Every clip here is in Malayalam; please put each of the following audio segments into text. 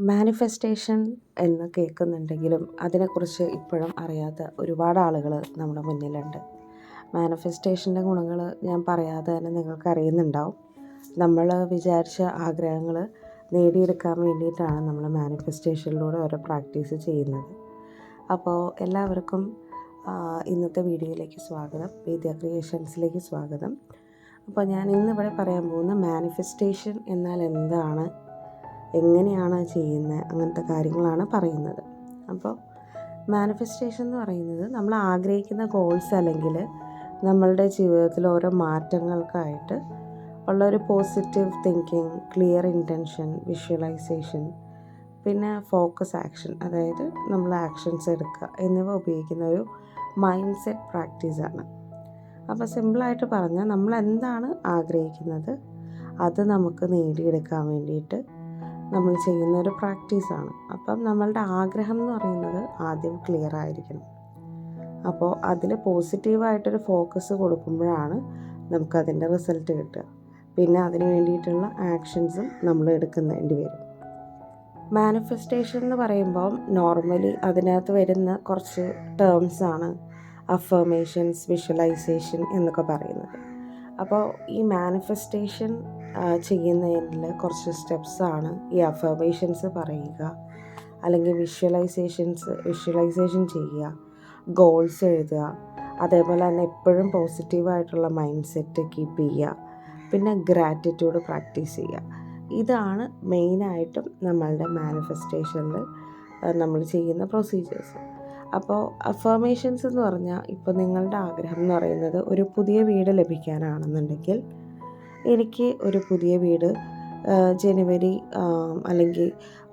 മാനിഫെസ്റ്റേഷൻ എന്ന് കേൾക്കുന്നുണ്ടെങ്കിലും അതിനെക്കുറിച്ച് ഇപ്പോഴും അറിയാത്ത ഒരുപാട് ആളുകൾ നമ്മുടെ മുന്നിലുണ്ട്. മാനിഫെസ്റ്റേഷൻ്റെ ഗുണങ്ങൾ ഞാൻ പറയാതെ തന്നെ നിങ്ങൾക്ക് അറിയുന്നുണ്ടാവും. നമ്മൾ വിചാരിച്ച ആഗ്രഹങ്ങൾ നേടിയെടുക്കാൻ വേണ്ടിയിട്ടാണ് നമ്മൾ മാനിഫെസ്റ്റേഷനിലൂടെ ഓരോ പ്രാക്ടീസ് ചെയ്യുന്നത്. അപ്പോൾ എല്ലാവർക്കും ഇന്നത്തെ വീഡിയോയിലേക്ക് സ്വാഗതം, വേദ്യ ക്രിയേഷൻസിലേക്ക് സ്വാഗതം. അപ്പോൾ ഞാൻ ഇന്നിവിടെ പറയാൻ പോകുന്ന മാനിഫെസ്റ്റേഷൻ എന്നാൽ എന്താണ്, എങ്ങനെയാണ് ചെയ്യുന്നത്, അങ്ങനത്തെ കാര്യങ്ങളാണ് പറയുന്നത്. അപ്പോൾ മാനിഫെസ്റ്റേഷൻ എന്ന് പറയുന്നത് നമ്മൾ ആഗ്രഹിക്കുന്ന ഗോൾസ് അല്ലെങ്കിൽ നമ്മളുടെ ജീവിതത്തിൽ ഓരോ മാറ്റങ്ങൾക്കായിട്ട് ഉള്ളൊരു positive thinking, clear intention, visualisation, പിന്നെ ഫോക്കസ് ആക്ഷൻ, അതായത് നമ്മൾ ആക്ഷൻസ് എടുക്കുക എന്നിവ ഉപയോഗിക്കുന്ന ഒരു മൈൻഡ് സെറ്റ് പ്രാക്ടീസാണ്. അപ്പോൾ സിമ്പിളായിട്ട് പറഞ്ഞാൽ നമ്മൾ എന്താണ് ആഗ്രഹിക്കുന്നത് അത് നമുക്ക് നേടിയെടുക്കാൻ വേണ്ടിയിട്ട് നമ്മൾ ചെയ്യുന്നൊരു പ്രാക്ടീസാണ്. അപ്പം നമ്മളുടെ ആഗ്രഹം എന്ന് പറയുന്നത് ആദ്യം ക്ലിയർ ആയിരിക്കണം. അപ്പോൾ അതിൽ പോസിറ്റീവായിട്ടൊരു ഫോക്കസ് കൊടുക്കുമ്പോഴാണ് നമുക്കതിൻ്റെ റിസൾട്ട് കിട്ടുക. പിന്നെ അതിന് വേണ്ടിയിട്ടുള്ള ആക്ഷൻസും നമ്മൾ എടുക്കേണ്ടി വരും. മാനിഫെസ്റ്റേഷൻ എന്ന് പറയുമ്പോൾ നോർമലി അതിനകത്ത് വരുന്ന കുറച്ച് ടേംസാണ് അഫർമേഷൻസ്, വിഷ്വലൈസേഷൻ എന്നൊക്കെ പറയുന്നത്. അപ്പോൾ ഈ മാനിഫെസ്റ്റേഷൻ ചെയ്യുന്നതിൽ കുറച്ച് സ്റ്റെപ്സാണ് ഈ അഫർമേഷൻസ് പറയുക, അല്ലെങ്കിൽ വിഷ്വലൈസേഷൻ ചെയ്യുക, ഗോൾസ് എഴുതുക, അതേപോലെ തന്നെ എപ്പോഴും പോസിറ്റീവായിട്ടുള്ള മൈൻഡ് സെറ്റ് കീപ്പ് ചെയ്യുക, പിന്നെ ഗ്രാറ്റിറ്റ്യൂഡ് പ്രാക്ടീസ് ചെയ്യുക. ഇതാണ് മെയിനായിട്ടും നമ്മളുടെ മാനിഫെസ്റ്റേഷനിൽ നമ്മൾ ചെയ്യുന്ന പ്രൊസീജിയേഴ്സ്. അപ്പോൾ അഫർമേഷൻസ് എന്ന് പറഞ്ഞാൽ, ഇപ്പോൾ നിങ്ങളുടെ ആഗ്രഹം എന്ന് പറയുന്നത് ഒരു പുതിയ വീട് ലഭിക്കാനാണെന്നുണ്ടെങ്കിൽ, എനിക്ക് ഒരു പുതിയ വീട് ജനുവരി അല്ലെങ്കിൽ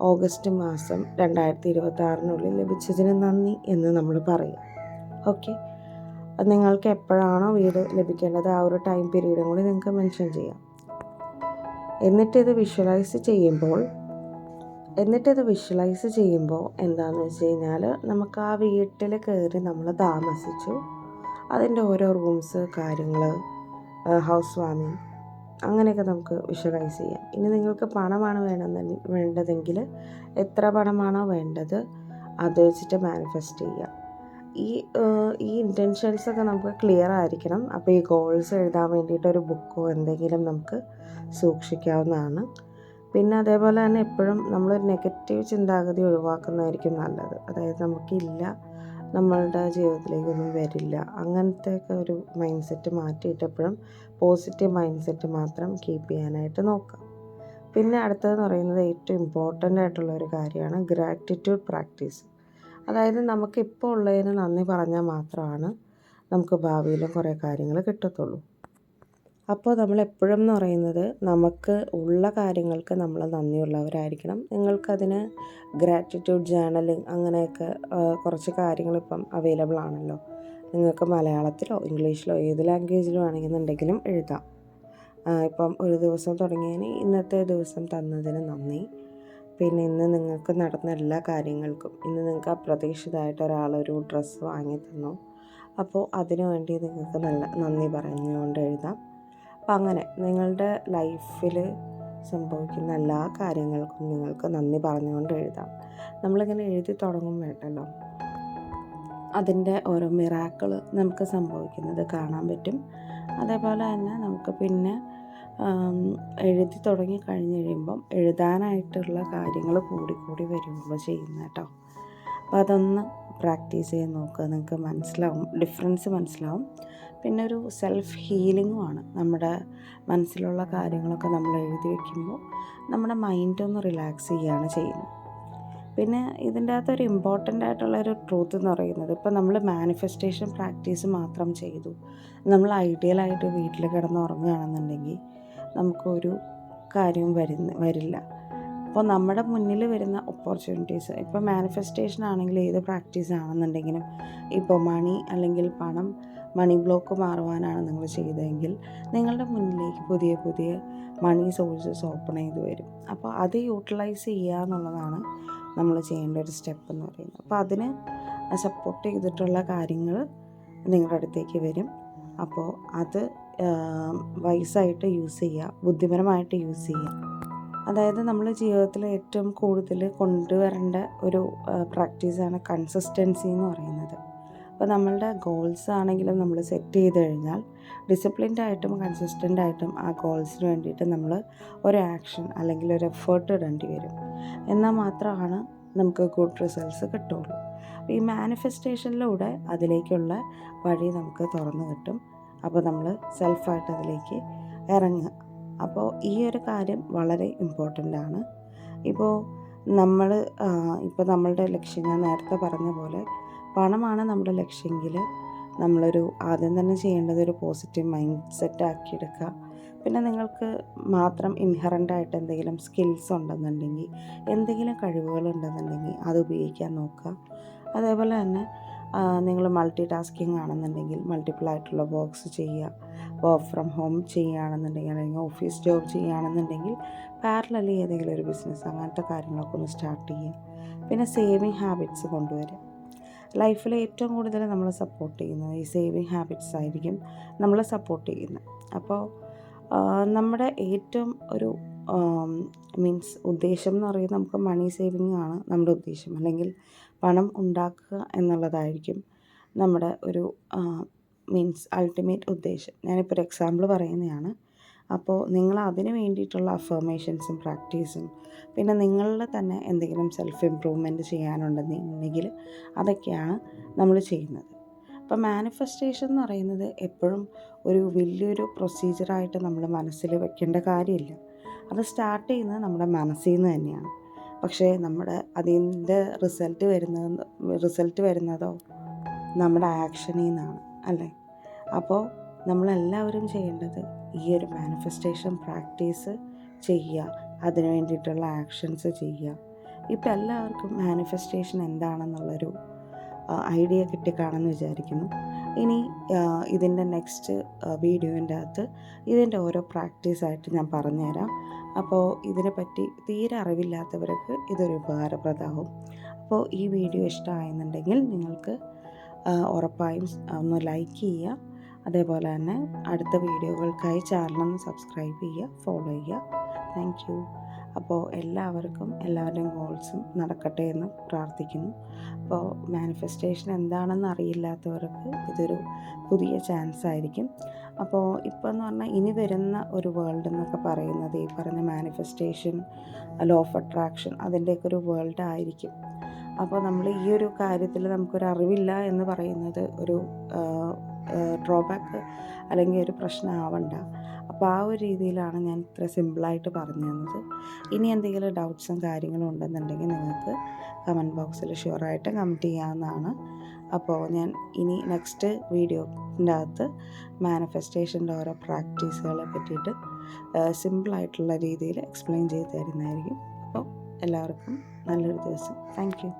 ഓഗസ്റ്റ് മാസം 2026 ലഭിച്ചതിന് നന്ദി എന്ന് നമ്മൾ പറയും. ഓക്കെ, നിങ്ങൾക്ക് എപ്പോഴാണോ വീട് ലഭിക്കേണ്ടത് ആ ഒരു ടൈം പീരീഡും കൂടി നിങ്ങൾക്ക് മെൻഷൻ ചെയ്യാം. എന്നിട്ടിത് വിഷ്വലൈസ് ചെയ്യുമ്പോൾ എന്താണെന്ന് വെച്ച് കഴിഞ്ഞാൽ, നമുക്ക് ആ വീട്ടിൽ കയറി നമ്മൾ താമസിച്ചു, അതിൻ്റെ ഓരോ റൂംസ്, കാര്യങ്ങൾ, ഹൗസ് വാമിങ്, അങ്ങനെയൊക്കെ നമുക്ക് വിഷ്വലൈസ് ചെയ്യാം. ഇനി നിങ്ങൾക്ക് പണമാണ് വേണ്ടതെങ്കിൽ എത്ര പണമാണോ വേണ്ടത് അത് വെച്ചിട്ട് മാനിഫെസ്റ്റ് ചെയ്യാം. ഈ ഇൻറ്റൻഷൻസൊക്കെ നമുക്ക് ക്ലിയർ ആയിരിക്കണം. അപ്പോൾ ഈ ഗോൾസ് എഴുതാൻ വേണ്ടിയിട്ടൊരു ബുക്കോ എന്തെങ്കിലും നമുക്ക് സൂക്ഷിക്കാവുന്നതാണ്. പിന്നെ അതേപോലെ തന്നെ എപ്പോഴും നമ്മളൊരു നെഗറ്റീവ് ചിന്താഗതി ഒഴിവാക്കുന്നതായിരിക്കും നല്ലത്. അതായത് നമുക്കില്ല, നമ്മളുടെ ജീവിതത്തിലേക്കൊന്നും വരില്ല, അങ്ങനത്തെയൊക്കെ ഒരു മൈൻഡ് സെറ്റ് മാറ്റിയിട്ട് എപ്പോഴും പോസിറ്റീവ് മൈൻഡ് സെറ്റ് മാത്രം കീപ്പ് ചെയ്യാനായിട്ട് നോക്കാം. പിന്നെ അടുത്തതെന്ന് പറയുന്നത് ഏറ്റവും ഇമ്പോർട്ടൻ്റ് ആയിട്ടുള്ള ഒരു കാര്യമാണ് ഗ്രാറ്റിറ്റ്യൂഡ് പ്രാക്ടീസ്. അതായത് നമുക്കിപ്പോൾ ഉള്ളതിന് നന്ദി പറഞ്ഞാൽ മാത്രമാണ് നമുക്ക് ഭാവിയിലും കുറേ കാര്യങ്ങൾ കിട്ടത്തുള്ളൂ. അപ്പോൾ നമ്മളെപ്പോഴും എന്ന് പറയുന്നത് നമുക്ക് ഉള്ള കാര്യങ്ങൾക്ക് നമ്മൾ നന്ദിയുള്ളവരായിരിക്കണം. നിങ്ങൾക്കതിന് ഗ്രാറ്റിറ്റ്യൂഡ് ജേർണലിങ് അങ്ങനെയൊക്കെ കുറച്ച് കാര്യങ്ങളിപ്പം അവൈലബിൾ ആണല്ലോ. നിങ്ങൾക്ക് മലയാളത്തിലോ ഇംഗ്ലീഷിലോ ഏത് ലാംഗ്വേജിലും ആണെന്നുണ്ടെങ്കിലും എഴുതാം. ഇപ്പം ഒരു ദിവസം തുടങ്ങിയതിന് ഇന്നത്തെ ദിവസം തന്നതിന് നന്ദി, പിന്നെ ഇന്ന് നിങ്ങൾക്ക് നടന്ന എല്ലാ കാര്യങ്ങൾക്കും, ഇന്ന് നിങ്ങൾക്ക് അപ്രതീക്ഷിതമായിട്ട് ഒരാളൊരു ഡ്രസ്സ് വാങ്ങി തന്നു, അപ്പോൾ അതിനു വേണ്ടി നിങ്ങൾക്ക് നല്ല നന്ദി പറഞ്ഞുകൊണ്ട് എഴുതാം. അപ്പം അങ്ങനെ നിങ്ങളുടെ ലൈഫിൽ സംഭവിക്കുന്ന എല്ലാ കാര്യങ്ങൾക്കും നിങ്ങൾക്ക് നന്ദി പറഞ്ഞുകൊണ്ട് എഴുതാം. നമ്മളിങ്ങനെ എഴുതി തുടങ്ങുമ്പോഴല്ലോ അതിൻ്റെ ഓരോ മിറാക്കിൾ നമുക്ക് സംഭവിക്കുന്നത് കാണാൻ പറ്റും. അതേപോലെ തന്നെ നമുക്ക് പിന്നെ എഴുതി തുടങ്ങി കഴിഞ്ഞ് കഴിയുമ്പം എഴുതാനായിട്ടുള്ള കാര്യങ്ങൾ കൂടി വരുമ്പോൾ ചെയ്യുന്ന കേട്ടോ. അപ്പോൾ അതൊന്ന് പ്രാക്ടീസ് ചെയ്ത് നോക്കുക, നിങ്ങൾക്ക് മനസ്സിലാവും, ഡിഫറൻസ് മനസ്സിലാവും. പിന്നെ ഒരു സെൽഫ് ഹീലിങ്ങുമാണ്. നമ്മുടെ മനസ്സിലുള്ള കാര്യങ്ങളൊക്കെ നമ്മൾ എഴുതി വയ്ക്കുമ്പോൾ നമ്മുടെ മൈൻഡൊന്ന് റിലാക്സ് ചെയ്യുകയാണ് ചെയ്യുന്നത്. പിന്നെ ഇതിൻ്റെ അകത്തൊരു ഇമ്പോർട്ടൻ്റ് ആയിട്ടുള്ളൊരു ട്രൂത്ത് എന്ന് പറയുന്നത്, ഇപ്പോൾ നമ്മൾ മാനിഫെസ്റ്റേഷൻ പ്രാക്ടീസ് മാത്രം ചെയ്തു, നമ്മൾ ഐഡിയലായിട്ട് വീട്ടിൽ കിടന്ന് ഉറങ്ങുകയാണെന്നുണ്ടെങ്കിൽ നമുക്കൊരു കാര്യവും വരില്ല. അപ്പോൾ നമ്മുടെ മുന്നിൽ വരുന്ന ഓപ്പർച്യൂണിറ്റീസ്, ഇപ്പോൾ മാനിഫെസ്റ്റേഷൻ ആണെങ്കിൽ ഏത് പ്രാക്ടീസ് ആണെന്നുണ്ടെങ്കിലും, ഇപ്പോൾ മണി അല്ലെങ്കിൽ പണം, മണി ബ്ലോക്ക് മാറുവാനാണ് നിങ്ങൾ ചെയ്തതെങ്കിൽ നിങ്ങളുടെ മുന്നിലേക്ക് പുതിയ പുതിയ മണി സോഴ്സസ് ഓപ്പൺ ചെയ്ത് വരും. അപ്പോൾ അത് യൂട്ടിലൈസ് ചെയ്യുക എന്നുള്ളതാണ് നമ്മൾ ചെയ്യേണ്ട ഒരു സ്റ്റെപ്പ് എന്ന് പറയുന്നത്. അപ്പോൾ അതിന് സപ്പോർട്ട് ചെയ്തിട്ടുള്ള കാര്യങ്ങൾ നിങ്ങളുടെ അടുത്തേക്ക് വരും. അപ്പോൾ അത് വൈസായിട്ട് യൂസ് ചെയ്യുക, ബുദ്ധിപരമായിട്ട് യൂസ് ചെയ്യുക. അതായത് നമ്മൾ ജീവിതത്തിൽ ഏറ്റവും കൂടുതൽ കൊണ്ടുവരേണ്ട ഒരു പ്രാക്ടീസാണ് കൺസിസ്റ്റൻസി എന്ന് പറയുന്നത്. അപ്പോൾ നമ്മളുടെ ഗോൾസ് ആണെങ്കിലും നമ്മൾ സെറ്റ് ചെയ്ത് കഴിഞ്ഞാൽ ഡിസിപ്ലിൻഡ് ആയിട്ടും കൺസിസ്റ്റൻ്റ് ആയിട്ടും ആ ഗോൾസിന് വേണ്ടിയിട്ട് നമ്മൾ ഒരു ആക്ഷൻ അല്ലെങ്കിൽ ഒരു എഫേർട്ട് ഇടേണ്ടി വരും. എന്നാൽ മാത്രമാണ് നമുക്ക് ഗുഡ് റിസൾട്ട്സ് കിട്ടുള്ളൂ. അപ്പോൾ ഈ മാനിഫെസ്റ്റേഷനിലൂടെ അതിലേക്കുള്ള വഴി നമുക്ക് തുറന്നു കിട്ടും. അപ്പോൾ നമ്മൾ സെൽഫായിട്ട് അതിലേക്ക് ഇറങ്ങുക. അപ്പോൾ ഈ ഒരു കാര്യം വളരെ ഇമ്പോർട്ടൻ്റ് ആണ്. ഇപ്പോൾ നമ്മളുടെ ലക്ഷ്യം, ഞാൻ നേരത്തെ പറഞ്ഞ പോലെ പണമാണ് നമ്മുടെ ലക്ഷ്യമെങ്കിൽ നമ്മളൊരു ആദ്യം തന്നെ ചെയ്യേണ്ടത് ഒരു പോസിറ്റീവ് മൈൻഡ് സെറ്റ് ആക്കിയെടുക്കുക. പിന്നെ നിങ്ങൾക്ക് മാത്രം ഇൻഹറൻ്റായിട്ട് എന്തെങ്കിലും സ്കിൽസ് ഉണ്ടെന്നുണ്ടെങ്കിൽ, എന്തെങ്കിലും കഴിവുകളുണ്ടെന്നുണ്ടെങ്കിൽ അത് ഉപയോഗിക്കാൻ നോക്കുക. അതേപോലെ തന്നെ നിങ്ങൾ മൾട്ടി ടാസ്കിങ് ആണെന്നുണ്ടെങ്കിൽ മൾട്ടിപ്പിൾ ആയിട്ടുള്ള വർക്ക്സ് ചെയ്യുക. വർക്ക് ഫ്രം ഹോം ചെയ്യുകയാണെന്നുണ്ടെങ്കിൽ അല്ലെങ്കിൽ ഓഫീസ് ജോബ് ചെയ്യുകയാണെന്നുണ്ടെങ്കിൽ പാരലലി ഏതെങ്കിലും ഒരു ബിസിനസ് അങ്ങനത്തെ കാര്യങ്ങളൊക്കെ ഒന്ന് സ്റ്റാർട്ട് ചെയ്യുക. പിന്നെ സേവിങ് ഹാബിറ്റ്സ് കൊണ്ടുവരിക. ലൈഫിൽ ഏറ്റവും കൂടുതൽ നമ്മളെ സപ്പോർട്ട് ചെയ്യുന്നത് ഈ സേവിങ് ഹാബിറ്റ്സ് ആയിരിക്കും നമ്മളെ സപ്പോർട്ട് ചെയ്യുന്നത്. അപ്പോൾ നമ്മുടെ ഏറ്റവും ഒരു ഉദ്ദേശം എന്ന് പറയുന്നത് നമുക്ക് മണി സേവിങ് ആണ് നമ്മുടെ ഉദ്ദേശം, അല്ലെങ്കിൽ പണം ഉണ്ടാക്കുക എന്നുള്ളതായിരിക്കും നമ്മുടെ ഒരു അൾട്ടിമേറ്റ് ഉദ്ദേശം. ഞാനിപ്പോൾ ഒരു എക്സാമ്പിൾ പറയുന്നതാണ്. അപ്പോൾ നിങ്ങൾ അതിന് വേണ്ടിയിട്ടുള്ള അഫർമേഷൻസും പ്രാക്ടീസും പിന്നെ നിങ്ങളുടെ തന്നെ എന്തെങ്കിലും സെൽഫ് ഇമ്പ്രൂവ്മെൻറ്റ് ചെയ്യാനുണ്ടെന്നുണ്ടെങ്കിൽ അതൊക്കെയാണ് നമ്മൾ ചെയ്യുന്നത്. അപ്പോൾ മാനിഫെസ്റ്റേഷൻ എന്ന് പറയുന്നത് എപ്പോഴും ഒരു വലിയൊരു പ്രൊസീജിയറായിട്ട് നമ്മൾ മനസ്സിൽ വെക്കേണ്ട കാര്യമില്ല. അത് സ്റ്റാർട്ട് ചെയ്യുന്നത് നമ്മുടെ മനസ്സിൽ നിന്ന് തന്നെയാണ്. പക്ഷേ അതിൻ്റെ റിസൾട്ട് വരുന്നതോ നമ്മുടെ ആക്ഷനിൽ നിന്നാണ്, അല്ലേ? അപ്പോൾ നമ്മളെല്ലാവരും ചെയ്യേണ്ടത് ഈ ഒരു മാനിഫെസ്റ്റേഷൻ പ്രാക്ടീസ് ചെയ്യുക, അതിന് വേണ്ടിയിട്ടുള്ള ആക്ഷൻസ് ചെയ്യുക. ഇപ്പോൾ എല്ലാവർക്കും മാനിഫെസ്റ്റേഷൻ എന്താണെന്നുള്ളൊരു ഐഡിയ കിട്ടിക്കാണെന്ന് വിചാരിക്കുന്നു. ഇനി ഇതിൻ്റെ നെക്സ്റ്റ് വീഡിയോൻ്റെ അകത്ത് ഇതിൻ്റെ ഓരോ പ്രാക്ടീസായിട്ട് ഞാൻ പറഞ്ഞുതരാം. അപ്പോൾ ഇതിനെപ്പറ്റി തീരെ അറിവില്ലാത്തവർക്ക് ഇതൊരു ഉപകാരപ്രദമാവും. അപ്പോൾ ഈ വീഡിയോ ഇഷ്ടമായെന്നുണ്ടെങ്കിൽ നിങ്ങൾക്ക് ഉറപ്പായും ഒന്ന് ലൈക്ക് ചെയ്യുക. അതേപോലെ തന്നെ അടുത്ത വീഡിയോകൾക്കായി ചാനലൊന്ന് സബ്സ്ക്രൈബ് ചെയ്യുക, ഫോളോ ചെയ്യുക. Thank you. അപ്പോൾ എല്ലാവരുടെയും ഗോൾസും നടക്കട്ടെ എന്ന് പ്രാർത്ഥിക്കുന്നു. അപ്പോൾ മാനിഫെസ്റ്റേഷൻ എന്താണെന്ന് അറിയില്ലാത്തവർക്ക് ഇതൊരു പുതിയ ചാൻസ് ആയിരിക്കും. അപ്പോൾ ഇപ്പോൾ എന്ന് പറഞ്ഞാൽ ഇനി വരുന്ന ഒരു വേൾഡ് എന്നൊക്കെ പറയുന്നത് ഈ പറഞ്ഞ മാനിഫെസ്റ്റേഷൻ, ലോ ഓഫ് അട്രാക്ഷൻ അതിൻ്റെയൊക്കെ ഒരു വേൾഡ് ആയിരിക്കും. അപ്പോൾ നമ്മൾ ഈ ഒരു കാര്യത്തിൽ നമുക്കൊരു അറിവില്ല എന്ന് പറയുന്നത് ഒരു ഡ്രോബാക്ക് അല്ലെങ്കിൽ ഒരു പ്രശ്നമാവണ്ട. അപ്പോൾ ആ ഒരു രീതിയിലാണ് ഞാൻ ഇത്ര സിമ്പിളായിട്ട് പറഞ്ഞു തന്നത്. ഇനി എന്തെങ്കിലും ഡൗട്ട്സും കാര്യങ്ങളും ഉണ്ടെന്നുണ്ടെങ്കിൽ നിങ്ങൾക്ക് കമൻറ്റ് ബോക്സിൽ ഷുവറായിട്ട് കമൻറ്റ് ചെയ്യാവുന്നതാണ്. അപ്പോൾ ഞാൻ ഇനി നെക്സ്റ്റ് വീഡിയോൻ്റെ അകത്ത് മാനിഫെസ്റ്റേഷൻ്റെ ഓരോ പ്രാക്ടീസുകളെ പറ്റിയിട്ട് സിമ്പിളായിട്ടുള്ള രീതിയിൽ എക്സ്പ്ലെയിൻ ചെയ്ത് തരുന്നതായിരിക്കും. അപ്പോൾ എല്ലാവർക്കും നല്ലൊരു ദിവസം. Thank you.